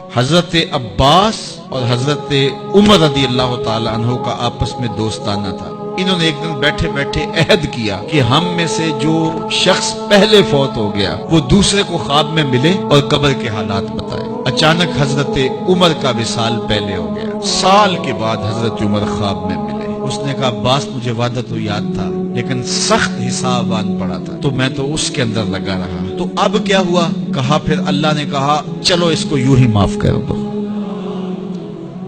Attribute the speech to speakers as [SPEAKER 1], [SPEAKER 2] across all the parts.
[SPEAKER 1] حضرت عباس اور حضرت عمر رضی اللہ تعالی عنہ کا آپس میں دوستانہ تھا۔ انہوں نے ایک دن بیٹھے بیٹھے عہد کیا کہ ہم میں سے جو شخص پہلے فوت ہو گیا وہ دوسرے کو خواب میں ملے اور قبر کے حالات بتائے۔ اچانک حضرت عمر کا وصال پہلے ہو گیا۔ سال کے بعد حضرت عمر خواب میں ملے۔ اس نے کہا عباس مجھے وعدہ تو یاد تھا لیکن سخت حساب آن پڑا تھا تو میں تو اس کے اندر لگا رہا، تو اب کیا ہوا؟ کہا پھر اللہ نے کہا چلو اس کو یوں ہی معاف کر دو۔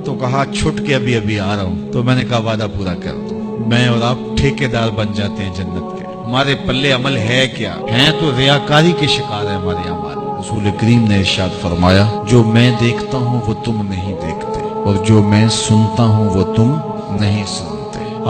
[SPEAKER 1] تو کہا چھٹ کے ابھی ابھی آ رہا ہوں۔ تو میں نے کہا وعدہ پورا کر دو، میں اور آپ ٹھیکیدار بن جاتے ہیں جنت کے۔ ہمارے پلے عمل ہے کیا؟ ہیں تو ریاکاری کے شکار ہیں ہمارے اعمال۔ رسول کریم نے ارشاد فرمایا جو میں دیکھتا ہوں وہ تم نہیں دیکھتے اور جو میں سنتا ہوں وہ تم نہیں سنتے۔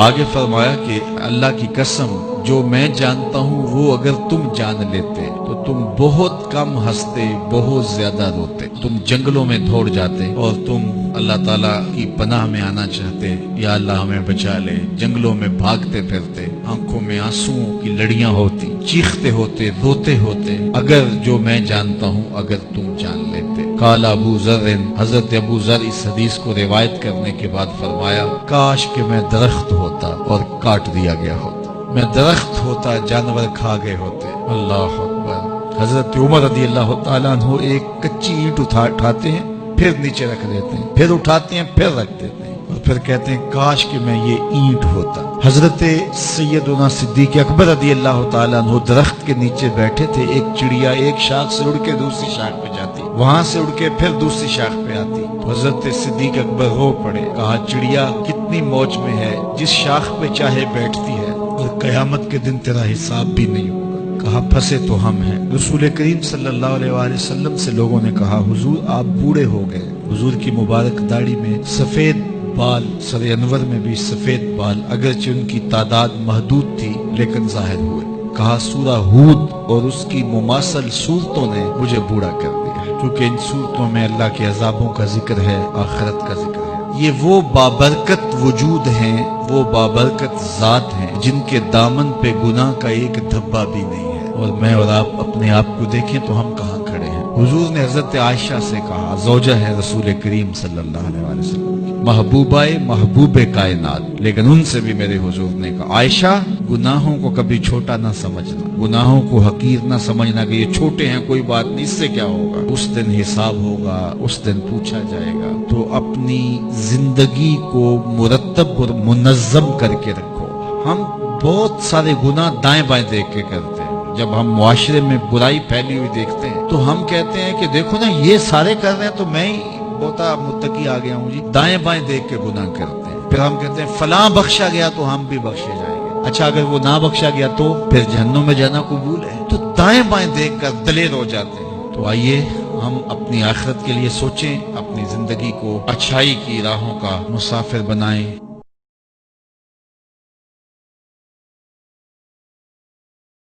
[SPEAKER 1] آگے فرمایا کہ اللہ کی قسم جو میں جانتا ہوں وہ اگر تم جان لیتے تو تم بہت کم ہنستے، بہت زیادہ روتے، تم جنگلوں میں دوڑ جاتے اور تم اللہ تعالیٰ کی پناہ میں آنا چاہتے، یا اللہ ہمیں بچا لے، جنگلوں میں بھاگتے پھرتے، آنکھوں میں آنسوؤں کی لڑیاں ہوتی، چیختے ہوتے، روتے ہوتے، اگر جو میں جانتا ہوں اگر تم جان لیتے۔ قال ابو ذر، حضرت ابو ذر اس حدیث کو روایت کرنے کے بعد فرمایا کاش کہ میں درخت ہوتا اور کاٹ دیا گیا ہوتا، میں درخت ہوتا جانور کھا گئے ہوتے۔ اللہ اکبر۔ حضرت عمر رضی اللہ تعالیٰ عنہ ایک کچی اینٹ اٹھاتے ہیں پھر نیچے رکھ دیتے ہیں، پھر اٹھاتے ہیں پھر رکھ دیتے ہیں اور پھر کہتے ہیں کاش کہ میں یہ اینٹ ہوتا۔ حضرت سیدنا صدیق اکبر رضی اللہ تعالیٰ عنہ درخت کے نیچے بیٹھے تھے، ایک چڑیا ایک شاخ سے اڑ کے دوسری شاخ پہ جاتی، وہاں سے اڑ کے پھر دوسری شاخ پہ آتی، تو حضرت صدیق اکبر رو پڑے، کہا چڑیا کتنی موج میں ہے، جس شاخ پہ چاہے بیٹھتی ہے اور قیامت کے دن تیرا حساب بھی نہیں ہوگا۔ کہا پھنسے تو ہم ہیں۔ رسول کریم صلی اللہ علیہ وآلہ وسلم سے لوگوں نے کہا حضور آپ بوڑھے ہو گئے۔ حضور کی مبارک داڑھی میں سفید بال، سر انور میں بھی سفید بال، اگرچہ ان کی تعداد محدود تھی لیکن ظاہر ہوئے۔ کہا سورہ ہود اور اس کی مماثل صورتوں نے مجھے بوڑھا کر دیا، کیونکہ ان صورتوں میں اللہ کے عذابوں کا ذکر ہے، آخرت کا ذکر ہے۔ یہ وہ بابرکت وجود ہیں، وہ بابرکت ذات ہیں جن کے دامن پہ گناہ کا ایک دھبا بھی نہیں ہے، اور میں اور آپ اپنے آپ کو دیکھیں تو ہم کہاں کھڑے ہیں۔ حضور نے حضرت عائشہ سے کہا، زوجہ ہے رسول کریم صلی اللہ علیہ وآلہ وسلم کی، محبوبہ محبوب کائنات، لیکن ان سے بھی میرے حضور نے کہا عائشہ گناہوں کو کبھی چھوٹا نہ سمجھنا، گناہوں کو حقیر نہ سمجھنا کہ یہ چھوٹے ہیں کوئی بات نہیں، اس سے کیا ہوگا، اس دن حساب ہوگا، اس دن پوچھا جائے گا۔ تو اپنی زندگی کو مرتب اور منظم کر کے رکھو۔ ہم بہت سارے گناہ دائیں بائیں دیکھ کے کرتے ہیں۔ جب ہم معاشرے میں برائی پھیلی ہوئی دیکھتے ہیں تو ہم کہتے ہیں کہ دیکھو نا یہ سارے کر رہے ہیں تو میں ہی بہت متقی آ گیا ہوں جی، دائیں بائیں دیکھ کے گناہ کرتے ہیں۔ پھر ہم کہتے ہیں فلاں بخشا گیا تو ہم بھی بخشے جائیں گے، اچھا اگر وہ نہ بخشا گیا تو پھر جہنم میں جانا قبول ہے۔ تو دائیں بائیں دیکھ کر دلیر ہو جاتے ہیں۔ تو آئیے ہم اپنی آخرت کے لیے سوچیں، اپنی زندگی کو اچھائی کی راہوں کا مسافر بنائیں۔